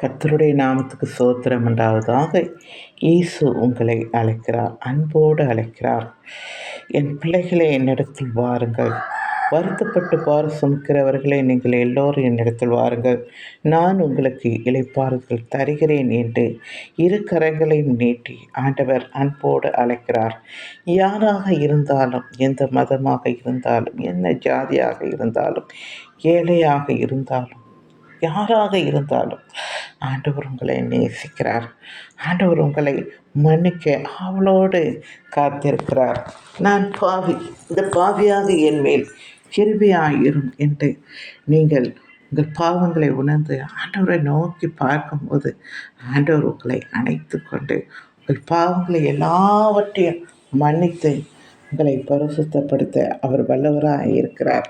கர்த்தருடைய நாமத்துக்கு ஸ்தோத்திரம் உண்டாவதாக. இயேசு உங்களை அழைக்கிறார், அன்போடு அழைக்கிறார். என் பிள்ளைகளே, என்னிடத்தில் வாருங்கள். வருத்தப்பட்டு பார சுமக்கிறவர்களே, நீங்கள் எல்லோரும் என்னிடத்தில் வாருங்கள், நான் உங்களுக்கு இளைப்பாறுதல் தருகிறேன் என்று இரு கரங்களையும் நீட்டி ஆண்டவர் அன்போடு அழைக்கிறார். யாராக இருந்தாலும், எந்த மதமாக இருந்தாலும், என்ன ஜாதியாக இருந்தாலும், ஏழையாக இருந்தாலும், யாராக இருந்தாலும் ஆண்டவர் உங்களை நேசிக்கிறார். ஆண்டவர் உங்களை மன்னிக்க அவளோடு காத்திருக்கிறார். நான் பாவி, இந்த பாவியாக என் மேல் கிருபையாயிரும் என்று நீங்கள் உங்கள் பாவங்களை உணர்ந்து ஆண்டவரை நோக்கி பார்க்கும்போது ஆண்டவர் உங்களை அணைத்து கொண்டு உங்கள் பாவங்களை எல்லாவற்றையும் மன்னித்து உங்களை பரிசுத்தப்படுத்த அவர் வல்லவராக இருக்கிறார்.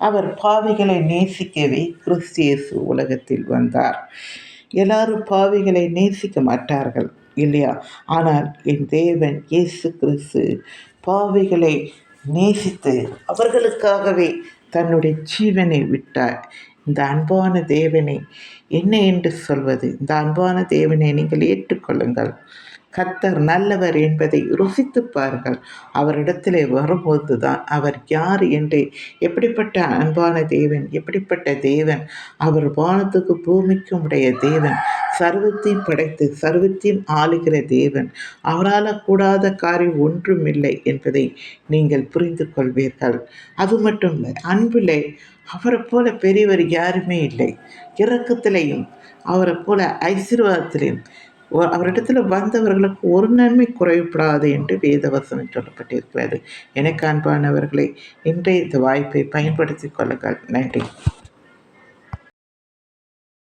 அவர் பாவிகளை நேசிக்கவே கிறிஸ்து இயேசு உலகத்தில் வந்தார். எல்லாரும் பாவிகளை நேசிக்க மாட்டார்கள் இல்லையா? ஆனால் என் தேவன் இயேசு கிறிஸ்து பாவிகளை நேசித்து அவர்களுக்காகவே தன்னுடைய ஜீவனை விட்டார். இந்த அன்பான தேவனை என்ன என்று சொல்வது? இந்த அன்பான தேவனை நீங்கள் ஏற்றுக்கொள்ளுங்கள். கர்த்தர் நல்லவர் என்பதை ருசித்து பாருங்கள். அவரிடத்திலே வரும்போது தான் அவர் யார் என்று, எப்படிப்பட்ட அன்பான தேவன், எப்படிப்பட்ட தேவன், அவர் வானத்துக்கு பூமிக்கும் உடைய தேவன், சர்வத்தையும் படைத்து சர்வத்தையும் ஆளுகிற தேவன், அவரால் கூடாத காரியம் ஒன்றும் இல்லை என்பதை நீங்கள் புரிந்து கொள்வீர்கள். அது மட்டும் இல்லை, அன்பிலே அவரை போல பெரியவர் யாருமே இல்லை. இரக்கத்திலையும் அவரை போல ஐசீர்வாதத்திலையும் அவரிடத்தில் வந்தவர்களுக்கு ஒரு நன்மை குறைவுபடாது என்று வேதவசனம் சொல்லப்பட்டிருக்கிறது. எனக்கு அன்பானவர்களை, இன்றைய இந்த வாய்ப்பை பயன்படுத்திக் கொள்ளுங்கள். நன்றி.